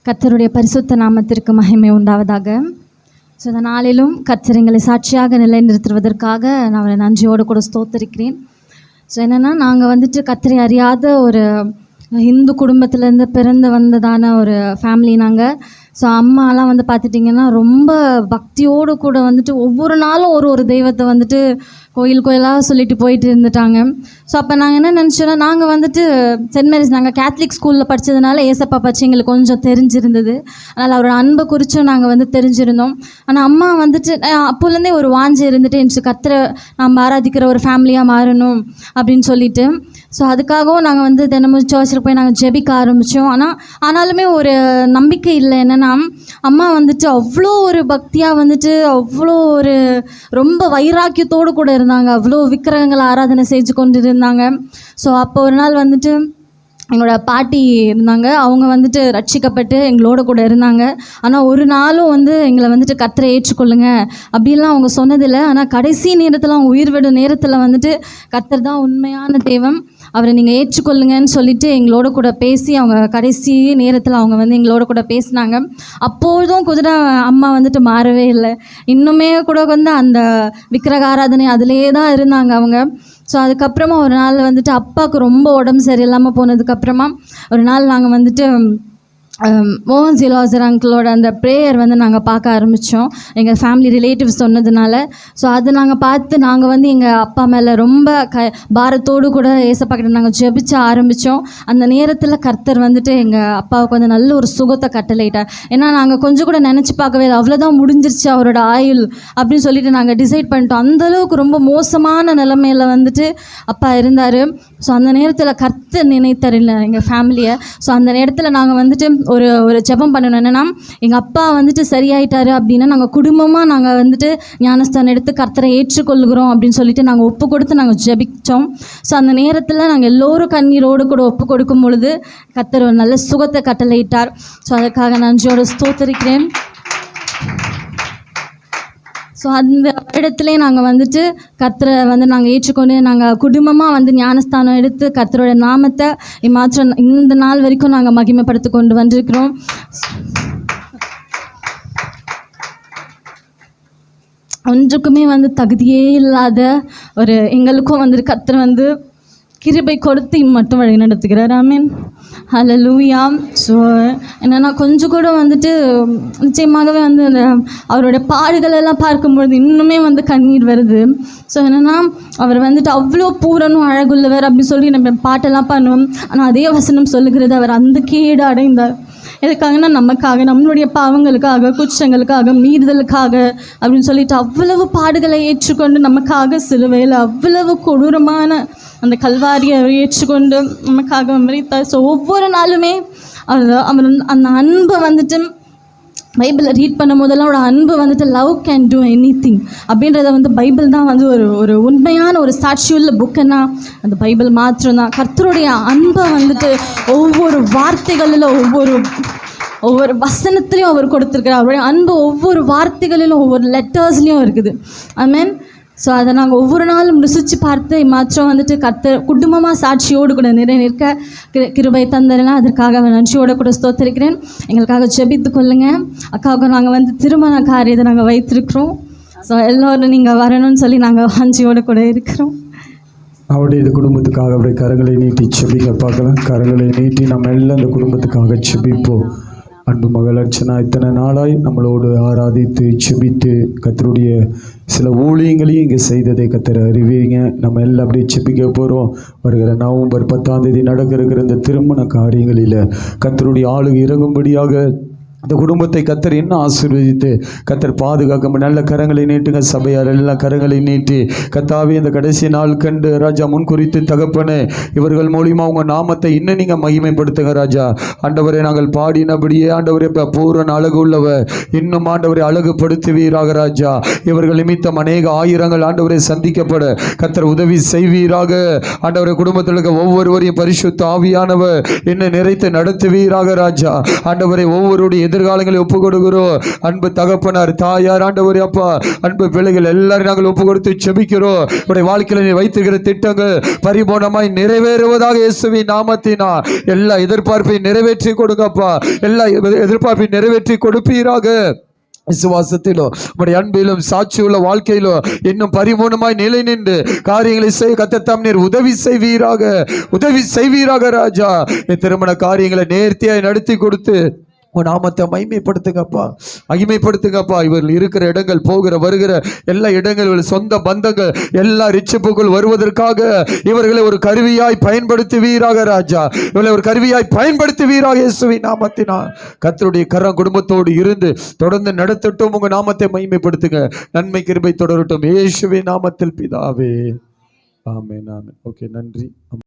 கர்த்தருடைய பரிசுத்த நாமத்திற்கு மகிமை உண்டாவதாக. ஸோ இந்த நாளிலும் கர்த்தர் எங்களை சாட்சியாக நிலைநிறுத்துவதற்காக நான் அவரை நன்றியோடு கூட ஸ்தோத்தரிக்கிறேன். ஸோ என்னென்னா, நாங்கள் வந்துட்டு கர்த்தரை அறியாத ஒரு இந்து குடும்பத்திலேருந்து பிறந்து வந்ததான ஒரு ஃபேமிலி நாங்கள். ஸோ அம்மாலாம் வந்து பார்த்துட்டிங்கன்னா ரொம்ப பக்தியோடு கூட வந்துட்டு ஒவ்வொரு நாளும் ஒரு தெய்வத்தை வந்துட்டு கோயிலாக சொல்லிட்டு போயிட்டு இருந்துட்டாங்க. ஸோ அப்போ நாங்கள் என்ன நினச்சோன்னா, நாங்கள் வந்துட்டு சென்ட் மேரிஸ் நாங்கள் கேத்லிக் ஸ்கூலில் படித்ததுனால ஏசப்பா பற்றி எங்களுக்கு கொஞ்சம் தெரிஞ்சிருந்தது. அதனால் அவரோட அன்பை குறித்தும் நாங்கள் வந்து தெரிஞ்சிருந்தோம். ஆனால் அம்மா வந்துட்டு அப்போலேருந்தே ஒரு வாஞ்சை இருந்துட்டு இருந்துச்சு, கர்த்தரை நம்ம ஆராதிக்கிற ஒரு ஃபேமிலியாக மாறணும் அப்படின்னு சொல்லிட்டு. ஸோ அதுக்காகவும் நாங்கள் வந்து தினமும் சர்ச்சில் போய் நாங்கள் ஜெபிக்க ஆரம்பித்தோம். ஆனாலுமே ஒரு நம்பிக்கை இல்லை. என்னென்னா, அம்மா வந்துட்டு அவ்வளோ ஒரு பக்தியாக வந்துட்டு அவ்வளோ ஒரு ரொம்ப வைராக்கியத்தோடு கூட இருந்தாங்க. அவ்வளோ விக்கிரகங்களை ஆராதனை செஞ்சு கொண்டு இருந்தாங்க. ஸோ அப்போ ஒரு நாள் வந்துட்டு எங்களோட பாட்டி இருந்தாங்க. அவங்க வந்துட்டு ரட்சிக்கப்பட்டு எங்களோட கூட இருந்தாங்க. ஆனால் ஒரு நாளும் வந்து எங்களை வந்துட்டு கர்த்தரை ஏற்றுக்கொள்ளுங்க அப்படின்லாம் அவங்க சொன்னதில்லை. ஆனால் கடைசி நேரத்தில் அவங்க உயிர் விடும் நேரத்தில் வந்துட்டு கர்த்தர் தான் உண்மையான தெய்வம், அவரை நீங்கள் ஏற்றுக்கொள்ளுங்கன்னு சொல்லிட்டு எங்களோட கூட பேசி அவங்க கடைசி நேரத்தில் அவங்க வந்து எங்களோட கூட பேசினாங்க. அப்போதும் குதிரை அம்மா வந்துட்டு மாறவே இல்லை. இன்னுமே கூட வந்து அந்த விக்கிரக ஆராதனை அதிலே தான் இருந்தாங்க அவங்க. ஸோ அதுக்கப்புறமா ஒரு நாள் வந்துட்டு அப்பாவுக்கு ரொம்ப உடம்பு சரியில்லாமல் போனதுக்கப்புறமா ஒரு நாள் நாங்கள் வந்துட்டு மோகன் ஜிலாசர் அங்கிளோட அந்த ப்ரேயர் வந்து நாங்கள் பார்க்க ஆரம்பித்தோம், எங்கள் ஃபேமிலி ரிலேட்டிவ்ஸ் சொன்னதுனால. ஸோ அது நாங்கள் பார்த்து நாங்கள் வந்து எங்கள் அப்பா மேலே ரொம்ப பாரத்தோடு கூட ஏசப்பா கிட்ட நாங்கள் ஜெபிச்ச ஆரம்பித்தோம். அந்த நேரத்தில் கர்த்தர் வந்துட்டு எங்கள் அப்பாவுக்கு வந்து நல்ல ஒரு சுகத்தை கட்டளையிட்டார். ஏன்னா நாங்கள் கொஞ்சம் கூட நினச்சி பார்க்கவே இல்லை, அவ்வளோதான் முடிஞ்சிருச்சு அவரோட ஆயுள் அப்படின்னு சொல்லிட்டு நாங்கள் டிசைட் பண்ணிட்டோம். அந்தளவுக்கு ரொம்ப மோசமான நிலைமையில் வந்துட்டு அப்பா இருந்தார். ஸோ அந்த நேரத்தில் கர்த்தர் நினைத்தார் இல்லை எங்கள் ஃபேமிலியை. ஸோ அந்த நேரத்தில் நாங்கள் வந்துட்டு ஒரு ஜெபம் பண்ணணும். என்னென்னா, எங்கள் அப்பா வந்துட்டு சரியாயிட்டாரு அப்படின்னா நாங்கள் குடும்பமாக நாங்கள் வந்துட்டு ஞானஸ்தானம் எடுத்து கர்த்தரை ஏற்றுக்கொள்கிறோம் அப்படின்னு சொல்லிட்டு நாங்கள் ஒப்பு கொடுத்து நாங்கள் ஜெபித்தோம். ஸோ அந்த நேரத்தில் நாங்கள் எல்லோரும் கண்ணீரோடு கூட ஒப்பு கொடுக்கும் பொழுது கர்த்தர் ஒரு நல்ல சுகத்தை கட்டளையிட்டார். ஸோ அதுக்காக நன்றியோடு ஸ்தோத்தரிக்கிறேன். ஸோ அந்த இடத்துலே நாங்கள் வந்துட்டு கர்த்தரை வந்து நாங்கள் ஏற்றுக்கொண்டு நாங்கள் குடும்பமாக வந்து ஞானஸ்தானம் எடுத்து கர்த்தரோட நாமத்தை மாற்றம் இந்த நாள் வரைக்கும் நாங்கள் மகிமைப்படுத்தி கொண்டு வந்திருக்கிறோம். ஒன்றுக்குமே வந்து தகுதியே இல்லாத ஒரு எங்களுக்கும் வந்து கர்த்தர் வந்து கிருபை கொடுத்து மட்டும் வழி நடத்துகிறார். ஆமீன், ஹல்லேலூயா. ஸோ என்னென்னா, கொஞ்சம் கூட வந்துட்டு நிச்சயமாகவே வந்து அந்த அவருடைய பாடுகளெல்லாம் பார்க்கும்பொழுது இன்னுமே வந்து கண்ணீர் வருது. ஸோ என்னென்னா, அவர் வந்துட்டு அவ்வளோ பூரணும் அழகுள்ளவர் அப்படின்னு சொல்லி நம்ம பாட்டெல்லாம் பண்ணுவோம். ஆனால் அதே வசனம் சொல்லுகிறது, அவர் அந்த கேடு அடைந்தார். எதுக்காகனா, நமக்காக, நம்மளுடைய பாவங்களுக்காக, குற்றங்களுக்காக, மீறுதலுக்காக அப்படின்னு சொல்லிட்டு அவ்வளவு பாடுகளை ஏற்றுக்கொண்டு நமக்காக சிலுவையில் அவ்வளவு கொடூரமான அந்த கல்வாரியை ஏற்றுக்கொண்டு நமக்காக மரித்தார். ஸோ ஒவ்வொரு நாளுமே அவர் அந்த அன்பை வந்துட்டு பைபிளில் ரீட் பண்ணும் போதெல்லாம் அவரோட அன்பு வந்துட்டு love can do any thing அப்படின்றத வந்து பைபிள் தான் வந்து ஒரு உண்மையான ஒரு சாட்சியுள்ள புக்குன்னா அந்த பைபிள் மாத்திரம்தான். கர்த்தருடைய அன்பை வந்துட்டு ஒவ்வொரு வார்த்தைகளில் ஒவ்வொரு வசனத்துலேயும் அவர் கொடுத்துருக்கிறார். அவருடைய அன்பு ஒவ்வொரு வார்த்தைகளிலும் ஒவ்வொரு லெட்டர்ஸ்லேயும் இருக்குது. ஆமென். ஸோ அதை நாங்கள் ஒவ்வொரு நாளும் ருசித்து பார்த்து மாத்திரம் வந்துட்டு கர்த்தர் குடும்பமாக சாட்சியோடு கூட நிற்க கிருபை தந்தரலாம். அதற்காக நன்றியோடு கூட ஸ்தோத்திரிக்கிறேன். எங்களுக்காக ஜெபித்து கொள்ளுங்கள். அக்காவுக்கு நாங்கள் வந்து திருமண காரியத்தை நாங்கள் வைத்திருக்கிறோம். ஸோ எல்லோரும் நீங்கள் வரணும்னு சொல்லி நாங்கள் வாஞ்சியோடு கூட இருக்கிறோம். அவருடைய இந்த குடும்பத்துக்காக அவருடைய கரங்களை நீட்டி செபிக்க பார்க்கலாம். கரங்களை நீட்டி நம்ம எல்லாம் இந்த குடும்பத்துக்காக செபிப்போம். அன்பு மகள் அர்ச்சனா இத்தனை நாளாய் நம்மளோடு ஆராதித்து செபித்து கர்த்தருடைய சில ஊழியங்களையும் இங்கே செய்ததை கர்த்தர் அறிவீங்க. நம்ம எல்லாம் அப்படியே செபிக்க போகிறோம். வருகிற நவம்பர் 10 நடக்கிற இந்த திருமண காரியங்களில் கர்த்தருடைய ஆளுகை இறங்கும்படியாக அந்த குடும்பத்தை கர்த்தர் என்ன ஆசீர்வதித்து கர்த்தர் பாதுகாக்க நல்ல கரங்களை நீட்டுங்க. சபையார் எல்லாம் கரங்களை நீட்டி, கர்த்தாவே இந்த கடைசி நாள் கண்டு ராஜா முன்குறித்து தகப்பனே இவர்கள் மூலியமாக உங்கள் நாமத்தை இன்னும் நீங்கள் மகிமைப்படுத்துங்க ராஜா. ஆண்டவரை நாங்கள் பாடினபடியே ஆண்டவரே பூரண அழகு உள்ளவர் இன்னும் ஆண்டவரை அழகுபடுத்துவீராக ராஜா. இவர்கள் நிமித்தம் அநேக ஆயிரங்கள் ஆண்டவரை சந்திக்கப்பட கர்த்தர் உதவி செய்வீராக. ஆண்டவரை குடும்பத்தில் இருக்க ஒவ்வொருவரையும் பரிசுத்த ஆவியானவர் இன்னும் நிறைத்து நடத்துவீராக ராஜா. ஆண்டவரை ஒவ்வொருடைய எதிர்காலங்களை ஒப்பு கொடுக்கிறோம். அன்பு தகப்பனார், தாயார், ஆண்டவரே அப்பா, அன்பு பிள்ளைகள் எல்லாரும் நாங்கள் ஒப்பு கொடுத்து செபிக்கிறோம். உடைய வாழ்க்கையில் நீ வைத்திருக்கிற திட்டங்கள் பரிபூர்ணமாய் நிறைவேறுவதாக இயேசுவின் நாமத்தினா எல்லா எதிர்பார்ப்பையும் நிறைவேற்றி கொடுங்கப்பா. எல்லா எதிர்பார்ப்பையும் நிறைவேற்றி கொடுப்பீராக. விசுவாசத்திலும் உடைய அன்பிலும் சாட்சியுள்ள வாழ்க்கையிலும் இன்னும் பரிபூர்ணமாய் நிலை நின்று காரியங்களை செய்ய கர்த்தர் நீர் உதவி செய்வீராக ராஜா. என் திருமண காரியங்களை நேர்த்தியாய் நடத்தி கொடுத்து உன் நாமத்தை மகிமைப்படுத்துங்கப்பா. இவர்கள் இருக்கிற இடங்கள், போகிற வருகிற எல்லா இடங்கள், சொந்த பந்தங்கள் எல்லா ரிச்சப்புக்குள் வருவதற்காக இவர்களை ஒரு கருவியாய் பயன்படுத்துவீராக ராஜா. இவர்களை ஒரு கருவியாய் பயன்படுத்துவீராக இயேசுவின் நாமத்தினால். கர்த்தருடைய கரம் குடும்பத்தோடு இருந்து தொடர்ந்து நடத்தட்டும். உங்க நாமத்தை மகிமைப்படுத்துங்க. நன்மை கிருபை தொடரட்டும். இயேசுவின் நாமத்தில் பிதாவே, ஆமென். ஆமென். ஓகே, நன்றி.